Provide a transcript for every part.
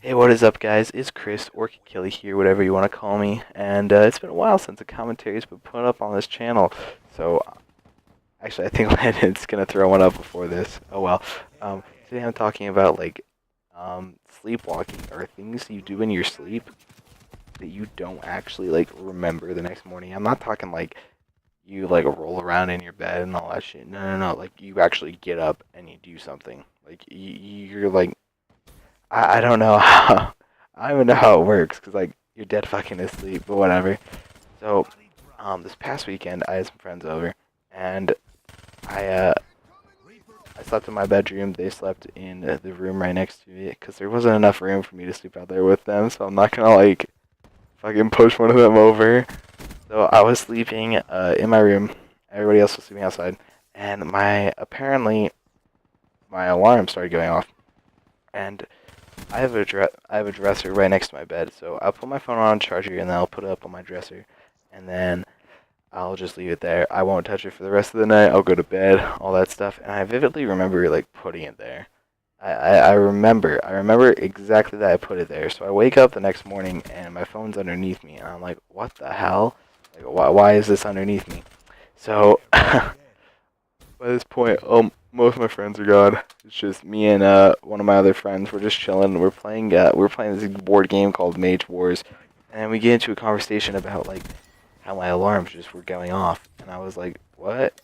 Hey, what is up, guys? It's Chris, Orchid Killy here, whatever you want to call me. And it's been a while since a commentary's been put up on this channel. So, actually, I think Landon's gonna throw one up before this. Oh well. Today I'm talking about sleepwalking or things you do in your sleep that you don't actually remember the next morning. I'm not talking like you roll around in your bed and all that shit. No, no, no. Like you actually get up and you do something. Like you're like I don't know how. I don't even know how it works because you're dead fucking asleep, but whatever. So, this past weekend I had some friends over, and I uh I slept in my bedroom. They slept in the room right next to me because there wasn't enough room for me to sleep out there with them. So I'm not gonna fucking push one of them over. So I was sleeping in my room. Everybody else was sleeping outside, and my alarm started going off, and I have a dresser right next to my bed, so I'll put my phone on charger and then I'll put it up on my dresser, and then I'll just leave it there. I won't touch it for the rest of the night. I'll go to bed, all that stuff, and I vividly remember putting it there. I remember exactly that I put it there. So I wake up the next morning and my phone's underneath me, and I'm like, what the hell? Like, why is this underneath me? So by this point, most of my friends are gone. It's just me and one of my other friends. We're just chilling. We're playing this board game called Mage Wars, and we get into a conversation about how my alarms just were going off, and I was like, what?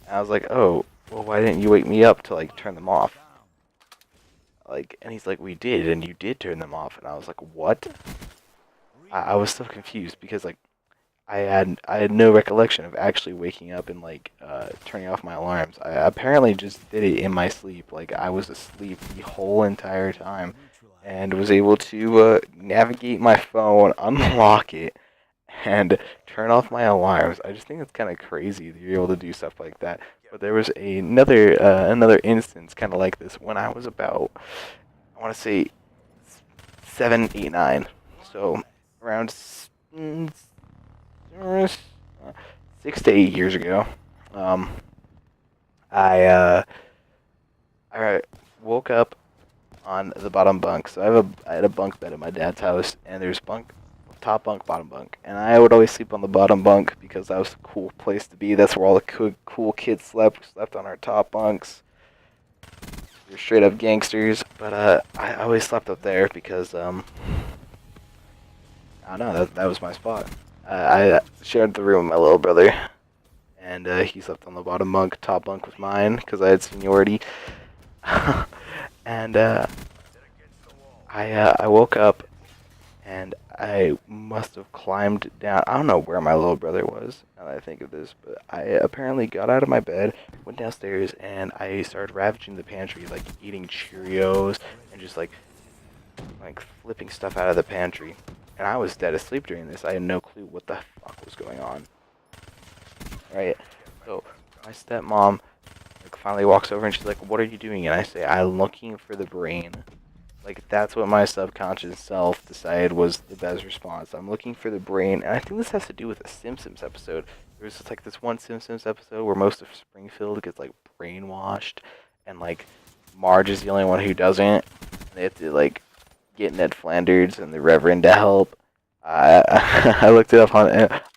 And I was like, oh, well, why didn't you wake me up to turn them off? And he's like, we did, and you did turn them off, and I was like, what? I was so confused because I had no recollection of actually waking up and turning off my alarms. I apparently just did it in my sleep. Like I was asleep the whole entire time, and was able to navigate my phone, unlock it, and turn off my alarms. I just think it's kind of crazy that you're able to do stuff like that. But there was another instance kind of like this when I was about, I want to say 7, 8, 9. So around 6 to 8 years ago, um, I I woke up on the bottom bunk. So I had a bunk bed at my dad's house, and there's top bunk, bottom bunk, and I would always sleep on the bottom bunk because that was a cool place to be. That's where all the cool kids slept. We slept on our top bunks. We were straight up gangsters, but I always slept up there because I don't know, that was my spot. I shared the room with my little brother, and he slept on the bottom bunk. Top bunk was mine because I had seniority. And I woke up and I must have climbed down. I don't know where my little brother was now that I think of this, but I apparently got out of my bed, went downstairs, and I started ravaging the pantry, like eating Cheerios and just flipping stuff out of the pantry. And I was dead asleep during this. I had no clue what the fuck was going on. Right? So my stepmom finally walks over and she's like, "What are you doing?" And I say, "I'm looking for the brain." That's what my subconscious self decided was the best response. I'm looking for the brain, and I think this has to do with a Simpsons episode. There was just this one Simpsons episode where most of Springfield gets brainwashed, and Marge is the only one who doesn't. They have to get Ned Flanders and the Reverend to help. I I looked it up on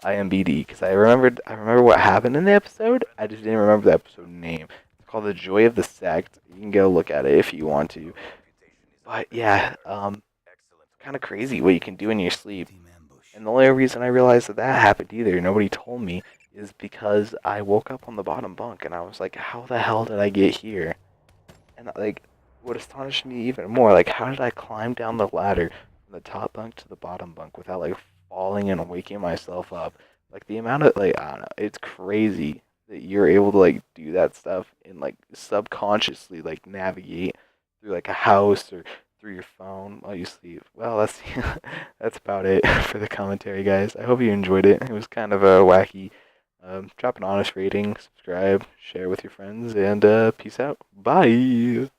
IMDb because I remember what happened in the episode. I just didn't remember the episode name. It's called The Joy of the Sect. You can go look at it if you want to. But yeah, kind of crazy what you can do in your sleep. And the only reason I realized that happened either, nobody told me, is because I woke up on the bottom bunk and I was like, how the hell did I get here? And what astonished me even more, how did I climb down the ladder from the top bunk to the bottom bunk without falling and waking myself up? The amount of I don't know, it's crazy that you're able to do that stuff and subconsciously navigate through a house or through your phone while you sleep. Well, that's that's about it for the commentary, guys. I hope you enjoyed it. It was kind of a wacky. Drop an honest rating, subscribe, share with your friends, and peace out. Bye.